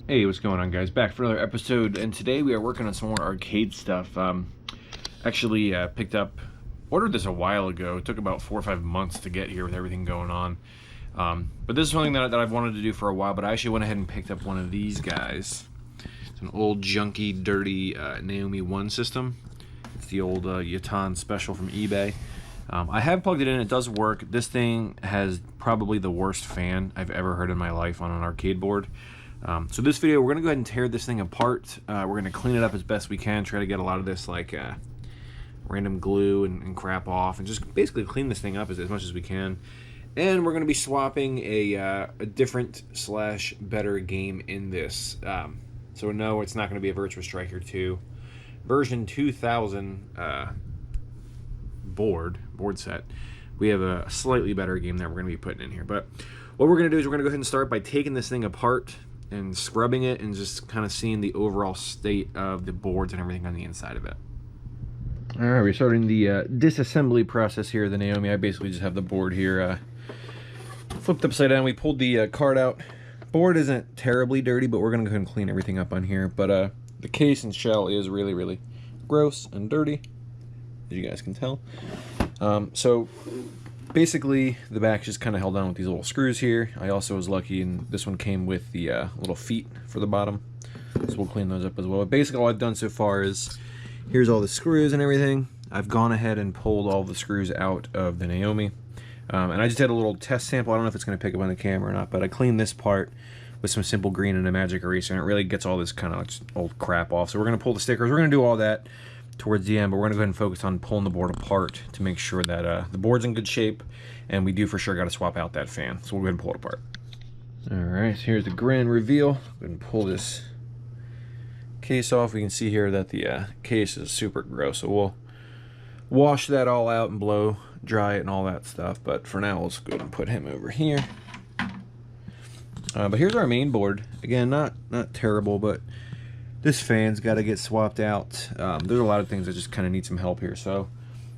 Hey, what's going on, guys? Back for another episode, and today we are working on some more arcade stuff. Actually ordered this a while ago. It took about 4 or 5 months to get here with everything going on. But this is something that I've wanted to do for a while, but I actually went ahead and picked up one of these guys. It's an old, junky, dirty Naomi 1 system. It's the old Yatan special from eBay. I have plugged it in. It does work. This thing has probably the worst fan I've ever heard in my life on an arcade board. So this video, we're going to go ahead and tear this thing apart. We're going to clean it up as best we can, try to get a lot of this like random glue and crap off, and just basically clean this thing up as much as we can. And we're going to be swapping a different / better game in this. So no, it's not going to be a Virtua Striker 2. Version 2000 board set. We have a slightly better game that we're going to be putting in here. But what we're going to do is we're going to go ahead and start by taking this thing apart and scrubbing it and just kind of seeing the overall state of the boards and everything on the inside of it. Alright, we're starting the disassembly process here of the Naomi. I basically just have the board here flipped upside down. We pulled the card out. Board isn't terribly dirty, but we're going to go ahead and clean everything up on here. But the case and shell is really, really gross and dirty, as you guys can tell. So basically, the back just kind of held on with these little screws here. I also was lucky, and this one came with the little feet for the bottom. So we'll clean those up as well. But basically, all I've done so far is, here's all the screws and everything. I've gone ahead and pulled all the screws out of the Naomi. And I just did a little test sample. I don't know if it's going to pick up on the camera or not, but I cleaned this part with some simple green and a magic eraser, and it really gets all this kind of old crap off. So we're going to pull the stickers. We're going to do all that towards the end, but we're going to go ahead and focus on pulling the board apart to make sure that the board's in good shape, and we do for sure got to swap out that fan. So we'll go ahead and pull it apart. Alright, so here's the grand reveal. Go ahead and pull this case off. We can see here that the case is super gross, so we'll wash that all out and blow dry it and all that stuff, but for now let's go ahead and put him over here. But here's our main board. Again, not terrible, but this fan's got to get swapped out. There's a lot of things that just kind of need some help here. So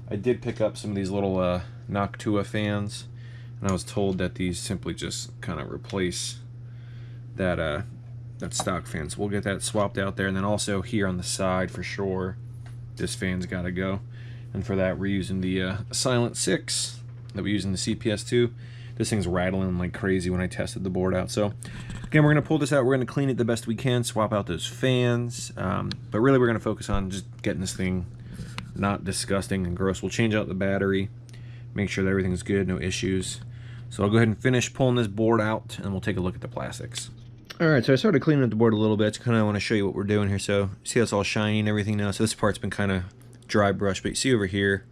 I did pick up some of these little Noctua fans, and I was told that these simply just kind of replace that stock fan. So we'll get that swapped out there, and then also here on the side for sure, this fan's got to go. And for that, we're using the Silent 6 that we use in the CPS2. This thing's rattling like crazy when I tested the board out. So again, we're going to pull this out. We're going to clean it the best we can, swap out those fans. But really, we're going to focus on just getting this thing not disgusting and gross. We'll change out the battery, make sure that everything's good, no issues. So I'll go ahead and finish pulling this board out, and we'll take a look at the plastics. Alright, so I started cleaning up the board a little bit. I just kind of want to show you what we're doing here. So see how it's all shiny and everything now? So this part's been kind of dry brush, but you see over here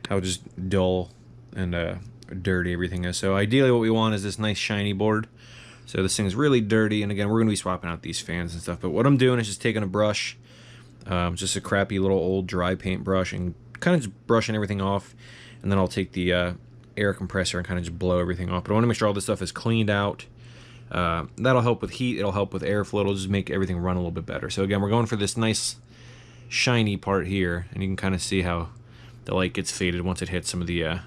how just dull and dirty everything is. So ideally what we want is this nice shiny board. So this thing's really dirty, and again, we're going to be swapping out these fans and stuff, but what I'm doing is just taking a brush, just a crappy little old dry paint brush, and kind of just brushing everything off, and then I'll take the air compressor and kind of just blow everything off. But I want to make sure all this stuff is cleaned out. That'll help with heat, it'll help with airflow, it'll just make everything run a little bit better. So again, we're going for this nice shiny part here, and you can kind of see how the light gets faded once it hits some of the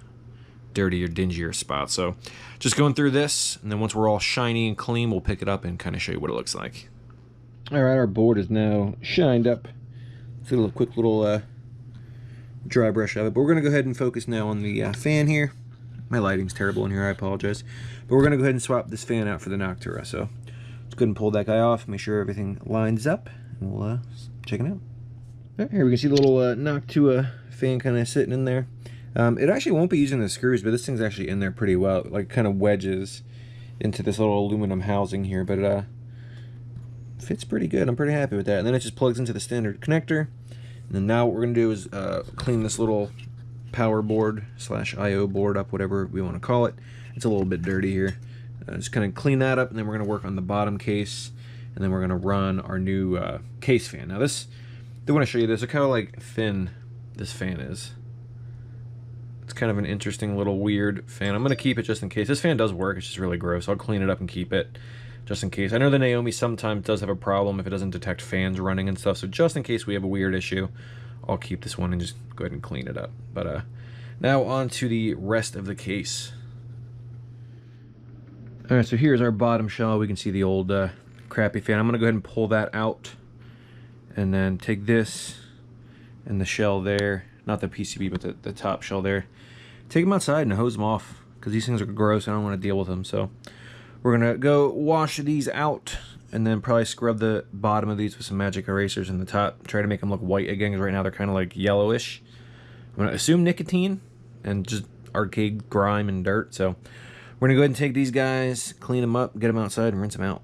dirtier, dingier spots. So just going through this, and then once we're all shiny and clean, we'll pick it up and kind of show you what it looks like. Alright, our board is now shined up. Let's do a quick little dry brush of it, but we're going to go ahead and focus now on the fan here. My lighting's terrible in here, I apologize. But we're going to go ahead and swap this fan out for the Noctua. So let's go ahead and pull that guy off, make sure everything lines up, and we'll check it out. Right, here we can see the little Noctua fan kind of sitting in there. It actually won't be using the screws, but this thing's actually in there pretty well. It, like, kind of wedges into this little aluminum housing here, but it fits pretty good. I'm pretty happy with that. And then it just plugs into the standard connector. And then now what we're going to do is clean this little power board / IO board up, whatever we want to call it. It's a little bit dirty here. Just kind of clean that up, and then we're going to work on the bottom case, and then we're going to run our new case fan. Now this, I want to show you this. Look how like thin this fan is. It's kind of an interesting little weird fan. I'm going to keep it just in case. This fan does work, it's just really gross. I'll clean it up and keep it just in case. I know the Naomi sometimes does have a problem if it doesn't detect fans running and stuff, so just in case we have a weird issue, I'll keep this one and just go ahead and clean it up. But now on to the rest of the case. Alright, so here's our bottom shell. We can see the old crappy fan. I'm gonna go ahead and pull that out, and then take this and the shell there, not the PCB, but the top shell there. Take them outside and hose them off, because these things are gross. I don't want to deal with them. So we're gonna go wash these out, and then probably scrub the bottom of these with some magic erasers in the top. Try to make them look white again, because right now they're kind of like yellowish. I'm gonna assume nicotine and just arcade grime and dirt. So we're gonna go ahead and take these guys, clean them up, get them outside, and rinse them out.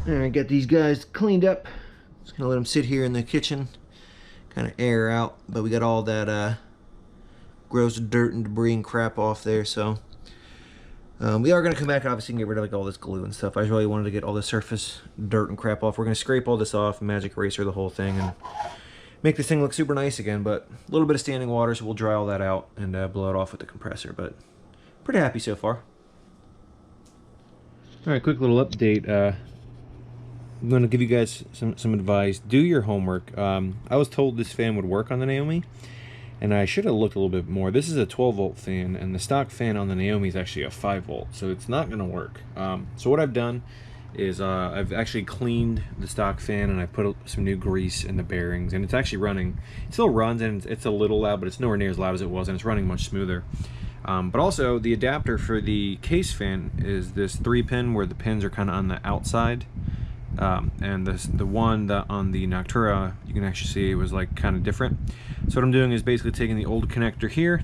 Alright, got these guys cleaned up. Just gonna let them sit here in the kitchen, kind of air out, but we got all that gross dirt and debris and crap off there, so we are gonna come back obviously and get rid of like all this glue and stuff. I really wanted to get all the surface dirt and crap off. We're gonna scrape all this off, magic eraser the whole thing, and make this thing look super nice again, but a little bit of standing water, so we'll dry all that out and blow it off with the compressor, but pretty happy so far. Alright, quick little update. I'm going to give you guys some advice. Do your homework. I was told this fan would work on the Naomi, and I should have looked a little bit more. This is a 12-volt fan, and the stock fan on the Naomi is actually a 5-volt, so it's not going to work. So what I've done is I've actually cleaned the stock fan, and I put some new grease in the bearings, and it's actually running. It still runs, and it's a little loud, but it's nowhere near as loud as it was, and it's running much smoother. But also, the adapter for the case fan is this 3-pin where the pins are kind of on the outside. And the one that on the Noctura, you can actually see it was like kind of different. So what I'm doing is basically taking the old connector here,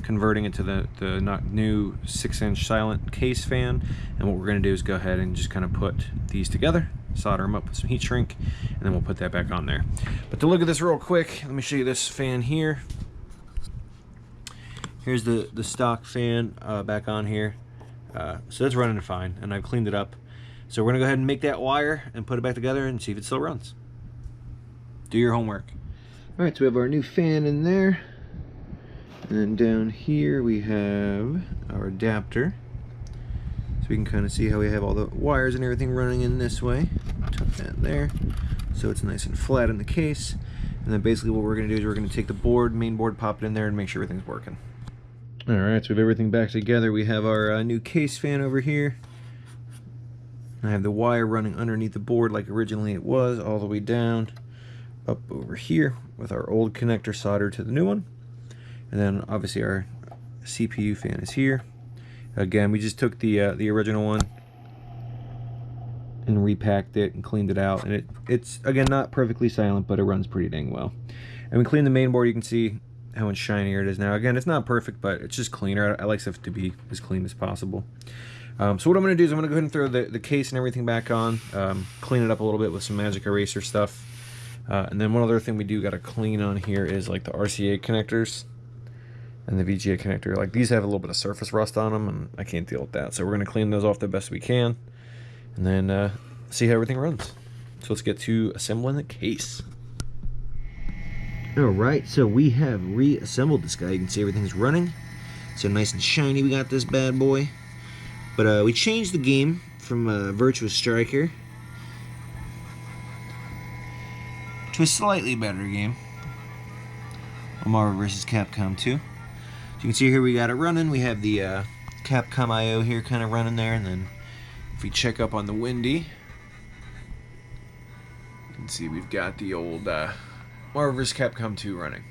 converting it to the new 6-inch silent case fan, and what we're going to do is go ahead and just kind of put these together, solder them up with some heat shrink, and then we'll put that back on there. But to look at this real quick, let me show you this fan here. Here's the stock fan back on here. So that's running fine, and I've cleaned it up. So we're going to go ahead and make that wire and put it back together and see if it still runs. Do your homework. Alright, so we have our new fan in there. And then down here we have our adapter. So we can kind of see how we have all the wires and everything running in this way. Tuck that there, so it's nice and flat in the case. And then basically what we're going to do is we're going to take the board, main board, pop it in there and make sure everything's working. Alright, so we have everything back together. We have our new case fan over here. I have the wire running underneath the board like originally it was, all the way down, up over here with our old connector soldered to the new one. And then obviously our CPU fan is here. Again, we just took the original one and repacked it and cleaned it out. And it's again, not perfectly silent, but it runs pretty dang well. And we cleaned the main board. You can see how much shinier it is now. Again, it's not perfect, but it's just cleaner. I like stuff to be as clean as possible. So what I'm going to do is I'm going to go ahead and throw the case and everything back on, clean it up a little bit with some magic eraser stuff. And then one other thing we do got to clean on here is like the RCA connectors and the VGA connector. Like these have a little bit of surface rust on them, and I can't deal with that. So we're going to clean those off the best we can, and then see how everything runs. So let's get to assembling the case. Alright, so we have reassembled this guy. You can see everything's running. So nice and shiny we got this bad boy. But we changed the game from Virtua Striker to a slightly better game, Marvel vs. Capcom 2. So you can see here we got it running. We have the Capcom I/O here kind of running there, and then if we check up on the Windy, you can see we've got the old Marvel vs. Capcom 2 running.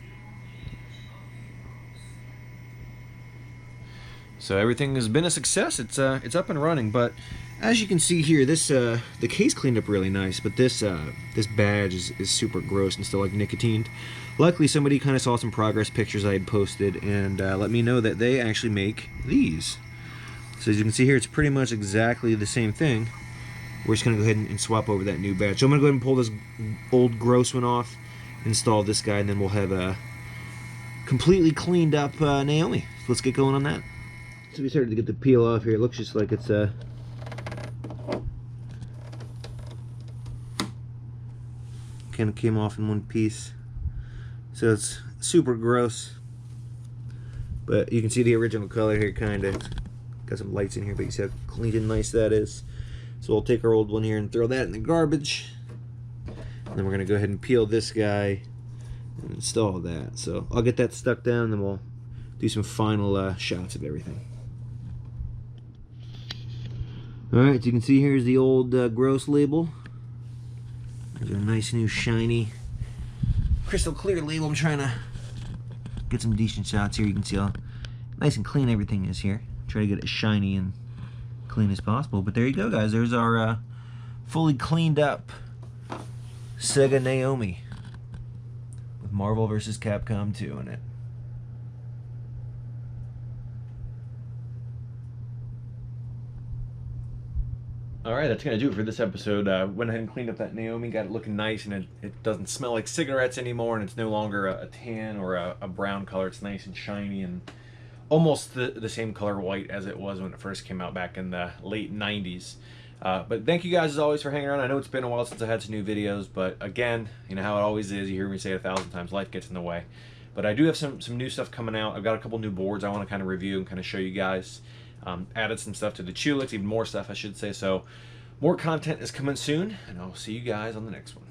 So everything has been a success. It's up and running, but as you can see here, this the case cleaned up really nice, but this badge is super gross and still like nicotined. Luckily, somebody kind of saw some progress pictures I had posted and let me know that they actually make these. So as you can see here, it's pretty much exactly the same thing. We're just gonna go ahead and swap over that new badge. So I'm gonna go ahead and pull this old gross one off, install this guy, and then we'll have a completely cleaned up Naomi. So let's get going on that. So we started to get the peel off here. It looks just like it's kind of came off in one piece. So it's super gross. But you can see the original color here, kind of. Got some lights in here, but you see how clean and nice that is. So we'll take our old one here and throw that in the garbage. And then we're going to go ahead and peel this guy and install that. So I'll get that stuck down, and then we'll do some final shots of everything. Alright, so you can see here's the old gross label. There's a nice new shiny crystal clear label. I'm trying to get some decent shots here. You can see how nice and clean everything is here. Try to get it shiny and clean as possible. But there you go, guys. There's our fully cleaned up Sega Naomi with Marvel vs. Capcom 2 in it. Alright, that's going to do it for this episode. Went ahead and cleaned up that Naomi, got it looking nice, and it doesn't smell like cigarettes anymore, and it's no longer a tan or a brown color. It's nice and shiny and almost the same color white as it was when it first came out back in the late 90s. But thank you guys as always for hanging around. I know it's been a while since I had some new videos, but again, you know how it always is. You hear me say it 1,000 times, life gets in the way. But I do have some new stuff coming out. I've got a couple new boards I want to kind of review and kind of show you guys. Added some stuff to the Chulix, even more stuff I should say. So more content is coming soon, and I'll see you guys on the next one.